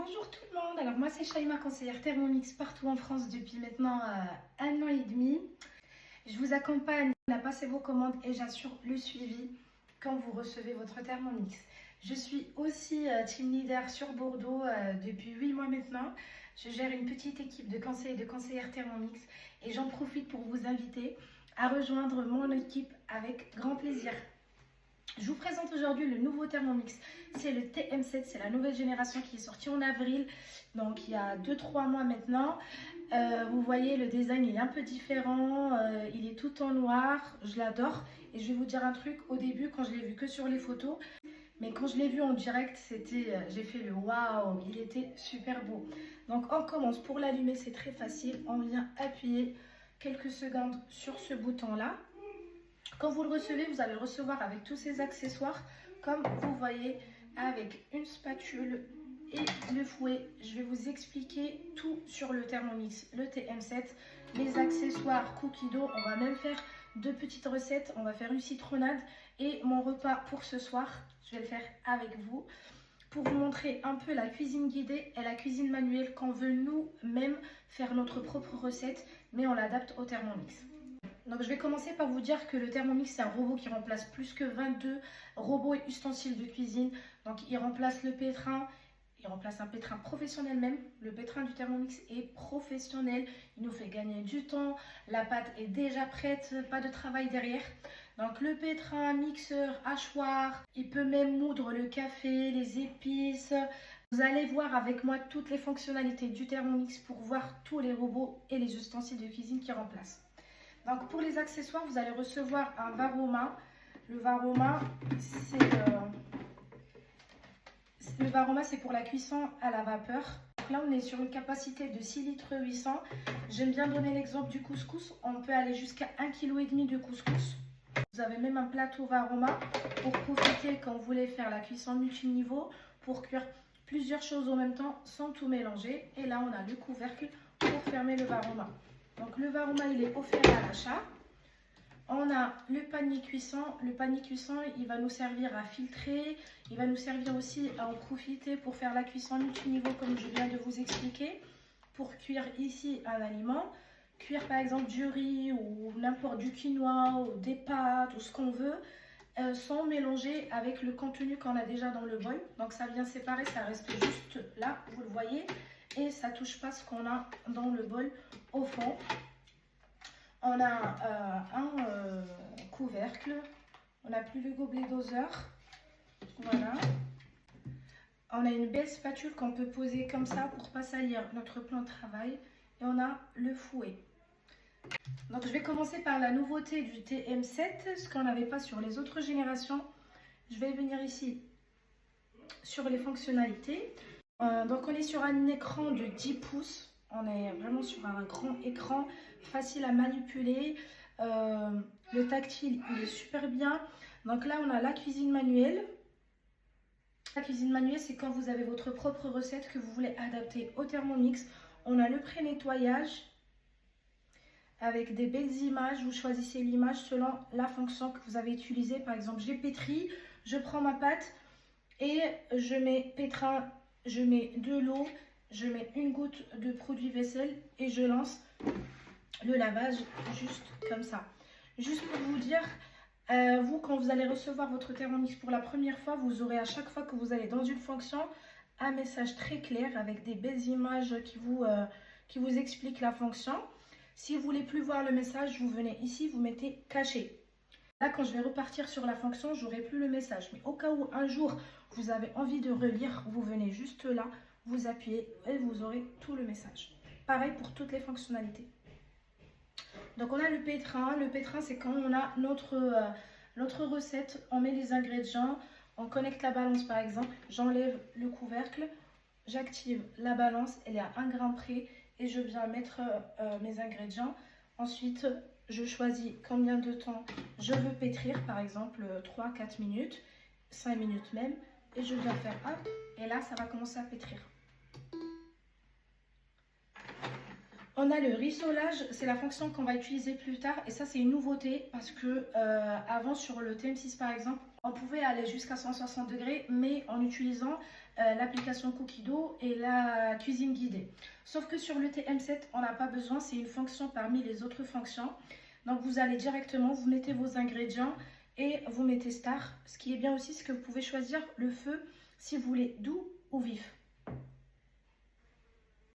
Bonjour tout le monde, alors moi c'est Shaima, conseillère Thermomix partout en France depuis maintenant 1 an et demi. Je vous accompagne à passer vos commandes et j'assure le suivi quand vous recevez votre Thermomix. Je suis aussi team leader sur Bordeaux depuis 8 mois maintenant. Je gère une petite équipe de conseillers et de conseillères Thermomix et j'en profite pour vous inviter à rejoindre mon équipe avec grand plaisir. Je vous présente aujourd'hui le nouveau Thermomix, c'est le TM7, c'est la nouvelle génération qui est sortie en avril, donc il y a 2-3 mois maintenant. Vous voyez le design il est un peu différent, il est tout en noir, je l'adore. Et je vais vous dire un truc, au début quand je l'ai vu que sur les photos, mais quand je l'ai vu en direct, j'ai fait le waouh, il était super beau. Donc on commence, pour l'allumer c'est très facile, on vient appuyer quelques secondes sur ce bouton là. Quand vous le recevez, vous allez le recevoir avec tous ces accessoires, comme vous voyez, avec une spatule et le fouet. Je vais vous expliquer tout sur le Thermomix, le TM7, les accessoires, cookies dough. On va même faire 2 petites recettes. On va faire une citronnade et mon repas pour ce soir, je vais le faire avec vous pour vous montrer un peu la cuisine guidée et la cuisine manuelle quand on veut nous-mêmes faire notre propre recette, mais on l'adapte au Thermomix. Donc je vais commencer par vous dire que le Thermomix c'est un robot qui remplace plus que 22 robots et ustensiles de cuisine. Donc il remplace le pétrin, il remplace un pétrin professionnel même. Le pétrin du Thermomix est professionnel, il nous fait gagner du temps, la pâte est déjà prête, pas de travail derrière. Donc le pétrin, mixeur, hachoir, il peut même moudre le café, les épices. Vous allez voir avec moi toutes les fonctionnalités du Thermomix pour voir tous les robots et les ustensiles de cuisine qui remplacent. Donc pour les accessoires, vous allez recevoir un Varoma. Le Varoma, c'est pour la cuisson à la vapeur. Donc là, on est sur une capacité de 6 litres 800. J'aime bien donner l'exemple du couscous. On peut aller jusqu'à 1,5 kg de couscous. Vous avez même un plateau Varoma pour profiter quand vous voulez faire la cuisson multiniveau, pour cuire plusieurs choses en même temps sans tout mélanger. Et là, on a le couvercle pour fermer le Varoma. Donc le Varoma, il est offert à l'achat. On a le panier cuisson. Le panier cuisson, il va nous servir à filtrer. Il va nous servir aussi à en profiter pour faire la cuisson multiniveau comme je viens de vous expliquer. Pour cuire ici un aliment. Cuire par exemple du riz ou n'importe du quinoa ou des pâtes ou ce qu'on veut. Sans mélanger avec le contenu qu'on a déjà dans le bol. Donc ça vient séparer, ça reste juste là, vous le voyez. Et ça ne touche pas ce qu'on a dans le bol au fond. On a un couvercle. On n'a plus le gobelet doseur. Voilà. On a une belle spatule qu'on peut poser comme ça pour ne pas salir notre plan de travail. Et on a le fouet. Donc je vais commencer par la nouveauté du TM7, ce qu'on n'avait pas sur les autres générations. Je vais venir ici sur les fonctionnalités. Donc on est sur un écran de 10 pouces. On est vraiment sur un grand écran, facile à manipuler. Le tactile, il est super bien. Donc là, on a la cuisine manuelle. La cuisine manuelle, c'est quand vous avez votre propre recette que vous voulez adapter au Thermomix. On a le pré-nettoyage avec des belles images. Vous choisissez l'image selon la fonction que vous avez utilisée. Par exemple, j'ai pétri, je prends ma pâte et je mets pétrin, je mets de l'eau, je mets une goutte de produit vaisselle et je lance le lavage juste comme ça. Juste pour vous dire, vous quand vous allez recevoir votre Thermomix pour la première fois, vous aurez à chaque fois que vous allez dans une fonction un message très clair avec des belles images qui vous expliquent la fonction. Si vous voulez plus voir le message, vous venez ici, vous mettez caché. Là, quand je vais repartir sur la fonction, je n'aurai plus le message. Mais au cas où un jour, vous avez envie de relire, vous venez juste là, vous appuyez et vous aurez tout le message. Pareil pour toutes les fonctionnalités. Donc, on a le pétrin. Le pétrin, c'est quand on a notre recette, on met les ingrédients, on connecte la balance par exemple, j'enlève le couvercle, j'active la balance, elle est à 1 gramme près et je viens mettre mes ingrédients. Ensuite, je choisis combien de temps je veux pétrir, par exemple 3-4 minutes, 5 minutes même, et je viens faire hop, et là ça va commencer à pétrir. On a le rissolage, c'est la fonction qu'on va utiliser plus tard, et ça c'est une nouveauté parce que avant sur le TM6 par exemple, On pouvait aller jusqu'à 160 degrés, mais en utilisant l'application Cookido et la cuisine guidée. Sauf que sur le TM7, on n'a pas besoin, c'est une fonction parmi les autres fonctions. Donc vous allez directement, vous mettez vos ingrédients et vous mettez Star. Ce qui est bien aussi, c'est que vous pouvez choisir le feu si vous voulez doux ou vif.